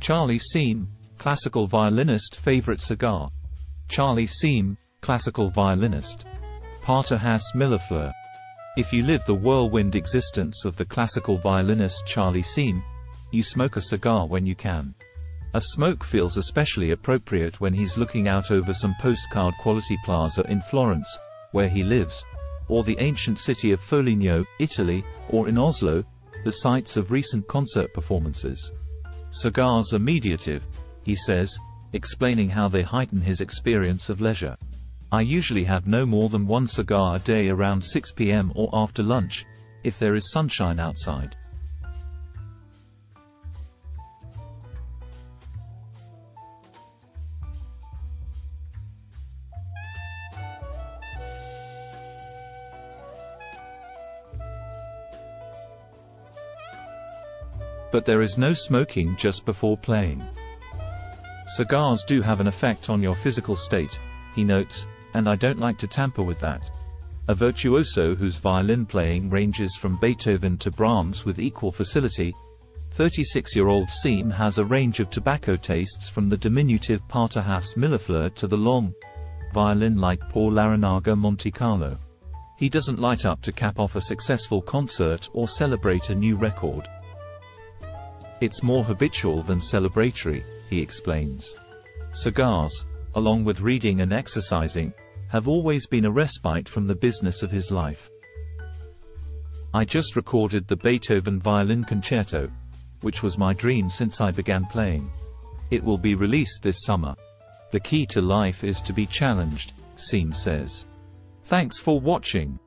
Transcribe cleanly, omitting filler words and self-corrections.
Charlie Siem, classical violinist. Favorite cigar? Charlie Siem, classical violinist. Pater Has Millefleur. If you live the whirlwind existence of the classical violinist Charlie Siem, you smoke a cigar when you can. A smoke feels especially appropriate when he's looking out over some postcard quality plaza in Florence, where he lives, or the ancient city of Foligno, Italy, or in Oslo, the sites of recent concert performances. Cigars are mediative, he says, explaining how they heighten his experience of leisure. I usually have no more than one cigar a day around 6 p.m. or after lunch, if there is sunshine outside. But there is no smoking just before playing. Cigars do have an effect on your physical state, he notes, and I don't like to tamper with that. A virtuoso whose violin playing ranges from Beethoven to Brahms with equal facility, 36-year-old Siem has a range of tobacco tastes from the diminutive Pater Has Millefleur to the long violin like Paul Larranaga Monte Carlo. He doesn't light up to cap off a successful concert or celebrate a new record. It's more habitual than celebratory, he explains. Cigars, along with reading and exercising, have always been a respite from the business of his life. I just recorded the Beethoven Violin Concerto, which was my dream since I began playing. It will be released this summer. The key to life is to be challenged, Siem says. Thanks for watching.